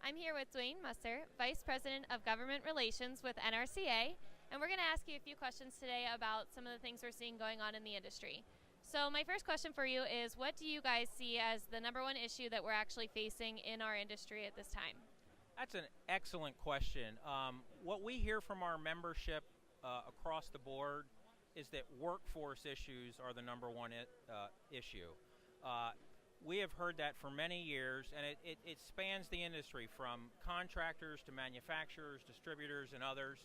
I'm here with Duane Musser, Vice President of Government Relations with NRCA, and we're going to ask you a few questions today about some of the things we're seeing going on in the industry. So my first question for you is, what do you guys see as the number one issue that we're actually facing in our industry at this time? That's an excellent question. What we hear from our membership across the board is that workforce issues are the number one issue. We have heard that for many years, and it spans the industry from contractors to manufacturers, distributors, and others.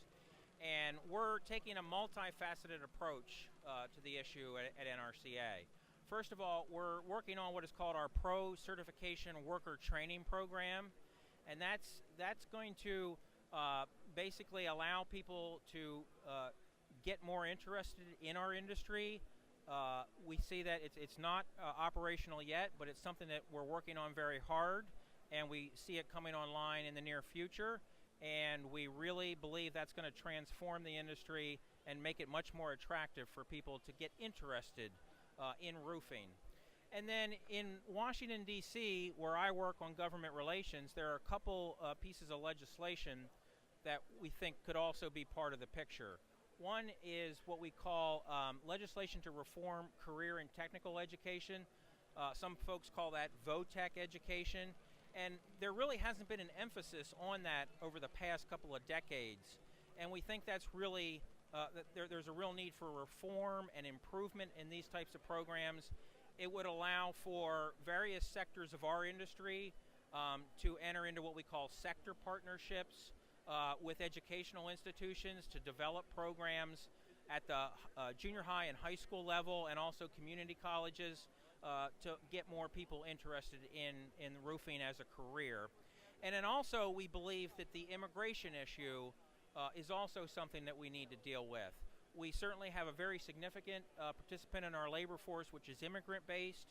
And we're taking a multifaceted approach to the issue at NRCA. First of all, we're working on what is called our Pro Certification Worker Training Program, and that's going to basically allow people to get more interested in our industry. We see that it's not operational yet, but it's something that we're working on very hard, and we see it coming online in the near future, and we really believe that's going to transform the industry and make it much more attractive for people to get interested in roofing. And then in Washington, D.C., where I work on government relations, there are a couple pieces of legislation that we think could also be part of the picture. One is what we call legislation to reform career and technical education. Some folks call that VOTEC education. And there really hasn't been an emphasis on that over the past couple of decades. And we think that's really, there's a real need for reform and improvement in these types of programs. It would allow for various sectors of our industry to enter into what we call sector partnerships with educational institutions to develop programs at the junior high and high school level, and also community colleges to get more people interested in roofing as a career. And then also we believe that the immigration issue is also something that we need to deal with. We certainly have a very significant participant in our labor force, which is immigrant-based,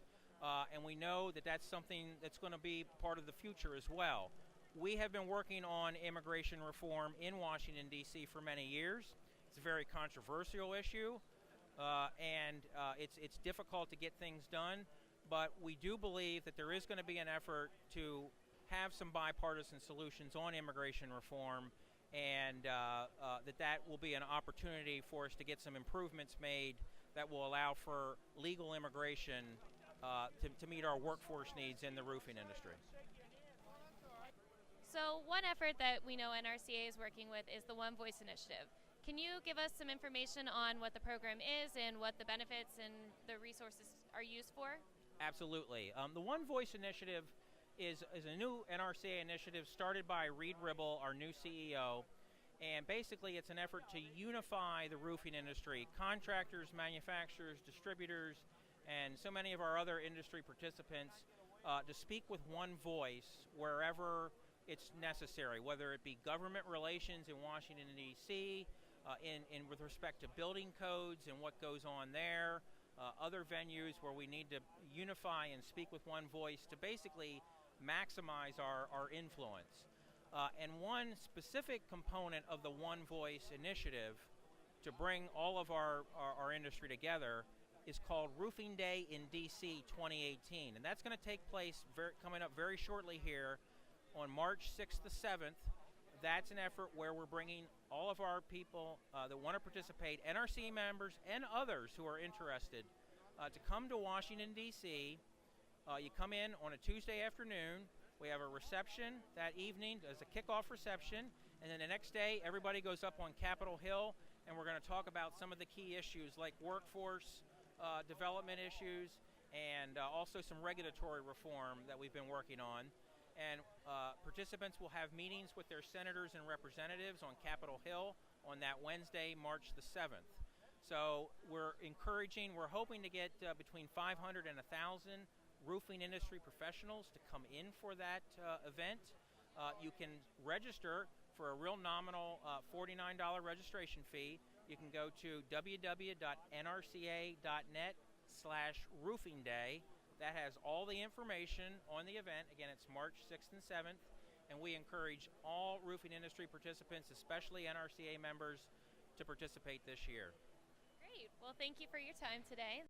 and we know that that's something that's going to be part of the future as well. We have been working on immigration reform in Washington, D.C. for many years. It's a very controversial issue, and it's difficult to get things done, but we do believe that there is going to be an effort to have some bipartisan solutions on immigration reform, and that will be an opportunity for us to get some improvements made that will allow for legal immigration to meet our workforce needs in the roofing industry. So one effort that we know NRCA is working with is the One Voice Initiative. Can you give us some information on what the program is and what the benefits and the resources are used for? Absolutely. The One Voice Initiative is a new NRCA initiative started by Reed Ribble, our new CEO, and basically it's an effort to unify the roofing industry, contractors, manufacturers, distributors, and so many of our other industry participants to speak with one voice wherever it's necessary, whether it be government relations in Washington, D.C., in with respect to building codes and what goes on there, other venues where we need to unify and speak with one voice to basically maximize our influence. And one specific component of the One Voice Initiative to bring all of our industry together is called Roofing Day in D.C. 2018. And that's going to take place coming up very shortly here on March 6th to 7th. That's an effort where we're bringing all of our people that want to participate, NRC members and others who are interested, to come to Washington, D.C. You come in on a Tuesday afternoon. We have a reception that evening as a kickoff reception, and then the next day everybody goes up on Capitol Hill, and we're going to talk about some of the key issues like workforce development issues, and also some regulatory reform that we've been working on. And participants will have meetings with their senators and representatives on Capitol Hill on that Wednesday, March the 7th. So we're hoping to get between 500 and 1,000 roofing industry professionals to come in for that event. You can register for a real nominal $49 registration fee. You can go to www.nrca.net/roofingday. That has all the information on the event. Again, it's March 6th and 7th, and we encourage all roofing industry participants, especially NRCA members, to participate this year. Great. Well, thank you for your time today.